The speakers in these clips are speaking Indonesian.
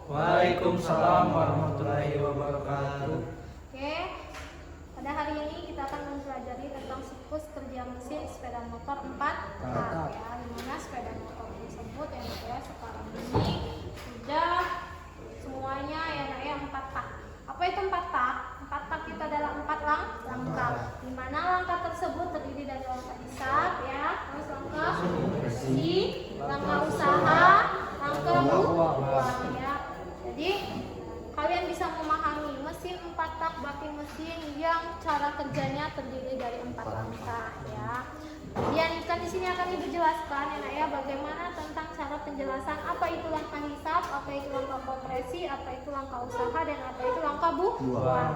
Waalaikumsalam warahmatullahi wabarakatuh. Oke, pada hari ini kita akan mempelajari tentang siklus kerja mesin sepeda motor 4 tak ya, dimana sepeda motor tersebut yang saya sekarang ini sudah semuanya ya nak ya 4 tak. Apa itu 4 tak? 4 tak itu adalah 4 langkah, dimana langkah tersebut terdiri dari langkah hisab ya, terus langkah bersih, langkah usaha, langkah buang ya. Jadi kalian bisa memahami mesin 4 tak berarti mesin yang cara kerjanya terdiri dari 4 langkah ya. Kemudian di sini akan Ibu jelaskan ya bagaimana tentang cara penjelasan apa itu langkah hisab, apa itu langkah kompresi, apa itu langkah usaha, dan apa itu langkah buang.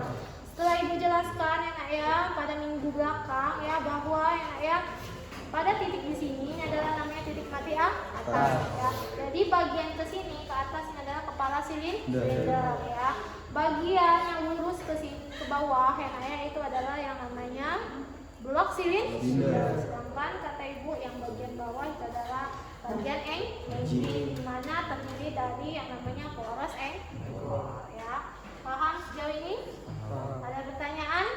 Setelah Ibu jelaskan ya pada minggu belakang ya bahwa ya pada titik di sini ini adalah namanya titik mati atas ya. Jadi bagian ke sini ke atas ini adalah kepala silinder ya. Bagian yang lurus ke sini ke bawah ya itu adalah yang namanya blok silinder. Sedangkan kata Ibu yang bagian bawah itu adalah bagian engine, di mana terdiri dari yang namanya poros engine ya. Paham sejauh ini? Ada pertanyaan?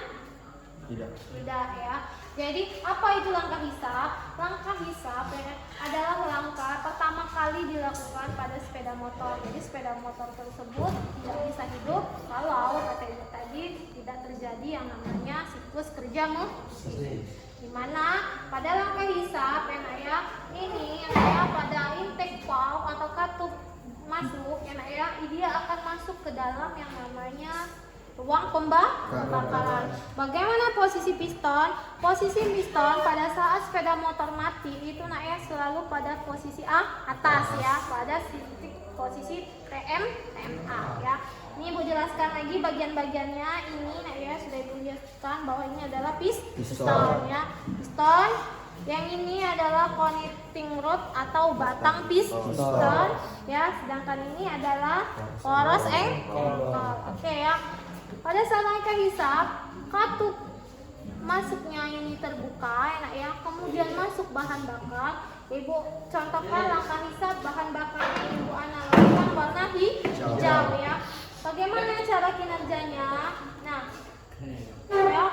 Tidak ya. Jadi apa itu langkah hisab? Langkah hisab ya, adalah langkah pertama kali dilakukan pada sepeda motor. Jadi sepeda motor tersebut tidak bisa hidup kalau kata Ibu tadi tidak terjadi yang namanya siklus kerja mesin. Dimana pada langkah hisab ya ini ya pada intake valve atau katup masuk ya dia akan masuk ke dalam yang namanya ruang pembakaran. Bagaimana posisi piston? Posisi piston pada saat sepeda motor mati itu ya selalu pada posisi atas ya, pada posisi TMA ya. Ini Ibu jelaskan lagi bagian-bagiannya. Ini ya sudah Ibu jelaskan bahwa ini adalah piston ya. Piston yang ini adalah connecting rod atau batang piston ya, sedangkan ini adalah poros engkol. Oke ya. Pada saat langkah hisab, katup masuknya ini terbuka ya, kemudian masuk bahan bakar. Ibu contohkan langkah hisab bahan bakar Ibu analogikan warna hijau ya. Bagaimana cara kinerjanya? Nah, ya,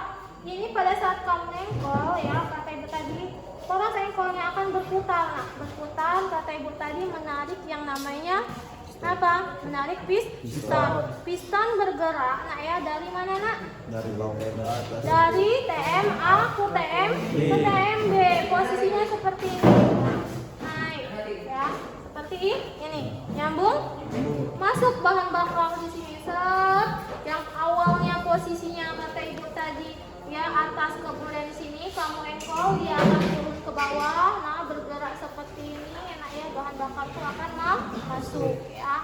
ini pada saat kamu engkol ya, kata Ibu tadi poros engkolnya akan berputar. Nah, berputar kata Ibu tadi menarik yang namanya apa? Menarik piston. Piston bergerak ya dari mana nak? Dari bawah ke atas. Dari TMA ke TMB. Posisinya seperti ini. Naik ya. Seperti ini. Nyambung? Masuk bahan bakar di sini. Set. Yang awalnya posisinya kata Ibu tadi ya atas, kemudian di sini kamu engkol dia akan turun ke bawah. Nah, bergerak seperti ini. Ya, bahan bakar itu akan masuk ya.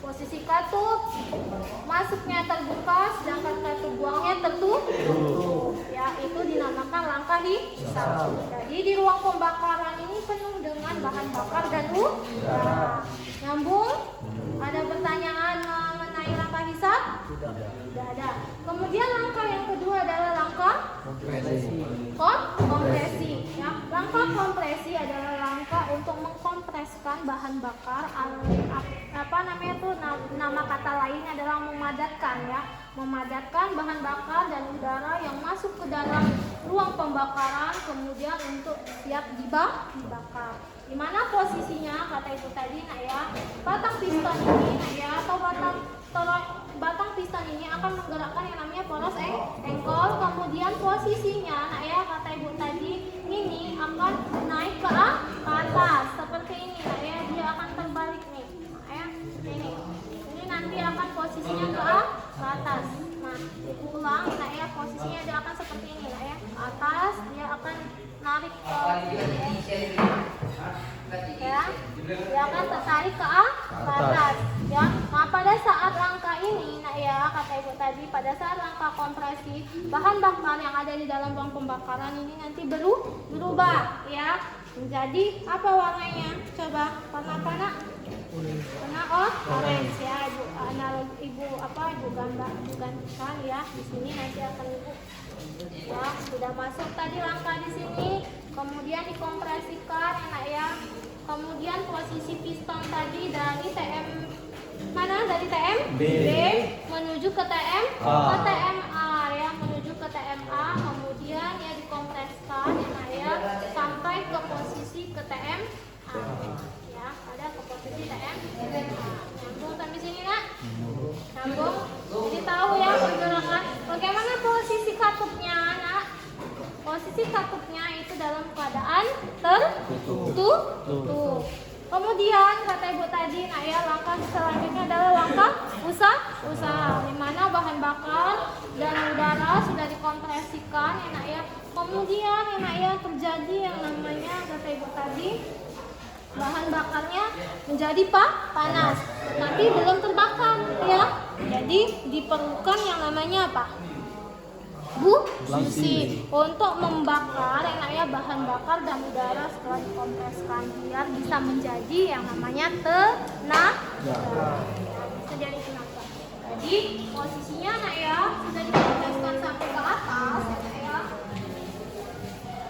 Posisi katup masuknya terbuka, sedangkan katup buangnya tertutup ya, itu dinamakan langkah hisab. Jadi di ruang pembakaran ini penuh dengan bahan bakar dan udara. Nyambung? Ada pertanyaan mengenai langkah hisab? Tidak ada. Kemudian langkah yang kedua adalah langkah kompresi ya. Langkah kompresi adalah langkah untuk mengkompreskan bahan bakar, apa namanya tuh, nama kata lain adalah memadatkan ya, memadatkan bahan bakar dan udara yang masuk ke dalam ruang pembakaran kemudian untuk siap dibakar. Di mana posisinya kata Ibu tadi ya, batang piston ini ya atau batang piston ini akan menggerakkan yang namanya poros engkol, kemudian posisinya ya kata Ibu tadi ini akan naik ke atas seperti ini ya, dia akan terbalik nih ya, ini nanti akan posisinya ke atas. Nah, Ibu ulang ya, posisinya dia akan seperti ini ya, atas, dia akan narik ke ya, dia akan tertarik ke atas ya. Nah, pada saat langkah ini ya kata Ibu tadi pada saat langkah kompresi, bahan bakar yang ada di dalam ruang pembakaran ini nanti berubah ya menjadi apa warnanya? Coba warna apa nak? Warna orange ya. Ibu gambarkan ya di sini, nanti akan Ibu ya sudah masuk tadi langkah di sini, kemudian dikompresikan enak ya. Kemudian posisi piston tadi dari TM mana? dari TM B menuju ke TM ke TMA ya, menuju ke TMA, kemudian ya dikompreskan ya sampai ke posisi ke TMA ya, pada ke posisi TMA. Nyambung sampai sini nak? Nyambung. Jadi tahu ya pergerakan. Bagaimana posisi katupnya nak? Posisi katupnya itu dalam keadaan tertutup. Kemudian kata ibu tadi, nah ya langkah selanjutnya adalah langkah usaha, di mana bahan bakar dan udara sudah dikompresikan ya nak ya. Kemudian ya nak ya terjadi yang namanya kata ibu tadi bahan bakarnya menjadi panas, tapi belum terbakar ya. Jadi diperlukan yang namanya apa? Busi untuk membakar enak ya bahan bakar dan udara setelah dikompreskan biar bisa menjadi yang namanya tenaga. Bisa jadi tenaga. Jadi posisinya enak ya sudah dikompreskan sampai ke atas enak ya.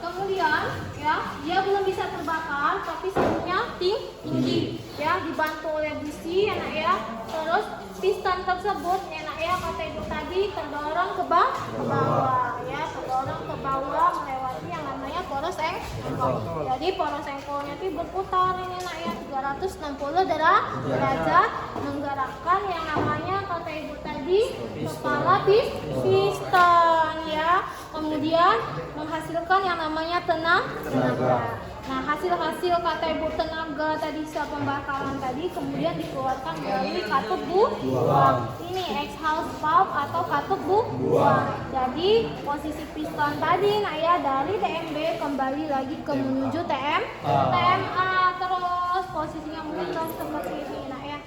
Kemudian ya dia belum bisa terbakar tapi suhunya tinggi ya, dibantu oleh busi enak ya. Terus piston tersebut enak ya kata ibu tadi terdorong ke bawah ya, terdorong ke bawah melewati yang namanya poros engkol. Jadi poros engkolnya itu berputar ini enak ya 360 derajat menggerakkan yang namanya kata ibu tadi kepala piston ya. Kemudian menghasilkan yang namanya tenaga. Nah hasil-hasil kata ibu tenaga tadi pembakaran tadi kemudian dikeluarkan melalui katup buang. Ini exhaust valve atau katup buang. Jadi posisi piston tadi nah ya dari TMB kembali lagi ke menuju TMA terus posisinya memutar seperti ini nah ya.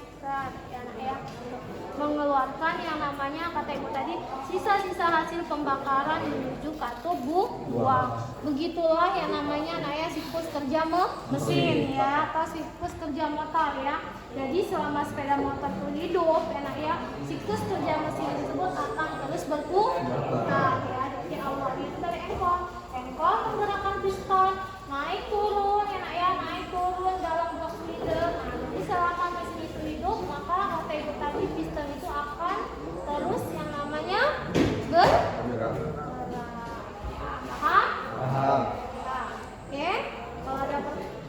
Mengeluarkan yang namanya kata ibu tadi sisa-sisa hasil pembakaran menuju katup buang. Begitulah yang namanya siklus kerja mesin ya atau siklus kerja motor ya. Jadi selama sepeda motor itu hidup siklus kerja mesin tersebut akan terus berputar ya. Jadi awalnya itu dari engkol menggerakkan piston naik turun naik turun dalam box leader. Nah, jadi selama mesin itu hidup maka kata ibu tadi piston itu akan terus yang namanya bergerak. Paham? Nah, oke.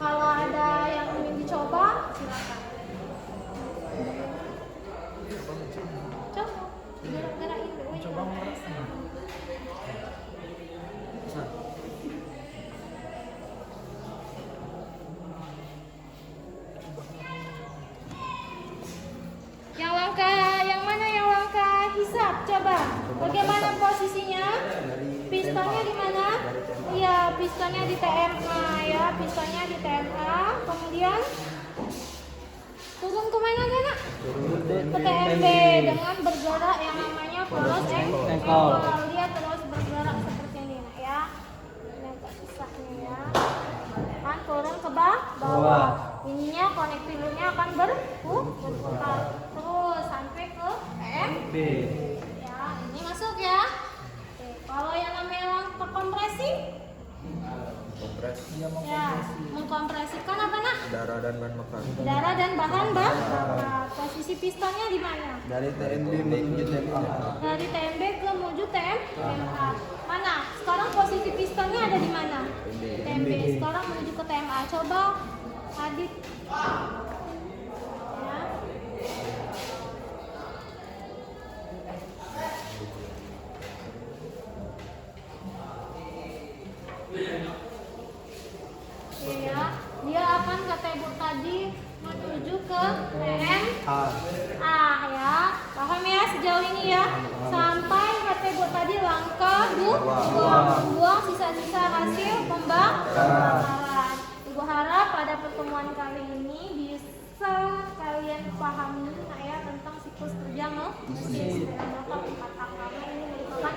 Kalau ada yang ingin dicoba silakan. Coba gerak-gerakin dulu. Coba yang mana yang langkah hisap coba bagaimana posisinya pistonnya di mana? Iya pistonnya di TMA ya, pistonnya di TMA kemudian turun ke mana nak? Ke TMB dengan bergerak yang namanya poros engkol. Dia terus bergerak seperti ini ya. Ini agak susah nih ya. Kan turun ke bawah. Ininya konektornya akan berputar terus sampai ke TMB. Ya, ini masuk ya. Oke, kalau yang namanya kompresi? Ya, mengkompresikan apa nak? Darah dan bahan bakar. Darah dan bahan bakar. Posisi pistonnya di mana? Dari TMB menuju TMA. Dari TMB ke menuju TMA. Mana? Sekarang posisi pistonnya ada di mana? TMB. Sekarang menuju ke TMA. Coba Adit. Ya. Ya, dia akan kata ibu tadi menuju ke TMA ya. Paham ya sejauh ini ya? Sampai kata ibu tadi langkah buang sisa-sisa hasil pembakaran. Ibu harap pada pertemuan kali ini bisa kalian pahami tentang siklus kerja mesin sepeda motor 4 tak karena ini merupakan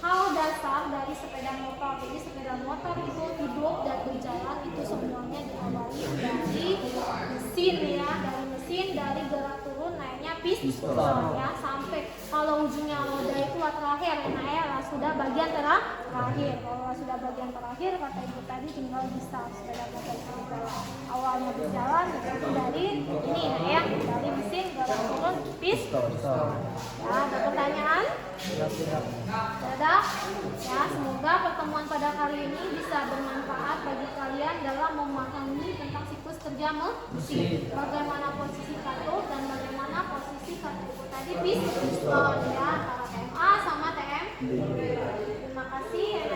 hal dasar dari sepeda motor. Jadi sepeda motor itu hidup dan berjalan itu semuanya diawali dari mesin ya, dari gerak turun naiknya piston ya sampai kalau ujungnya roda itu terakhir sudah bagian terakhir. Kalau sudah bagian terakhir kata ibu tadi tinggal bisa sepeda motor itu awalnya berjalan itu dari ini dari mesin gerak campur pistol. Ya, ada pertanyaan? Ada? Ya, semoga pertemuan pada kali ini bisa bermanfaat bagi kalian dalam memahami tentang siklus kerja mesin. Bagaimana posisi katur dan bagaimana posisi katur tadi pistol ya, antara TMA sama TM. Terima kasih.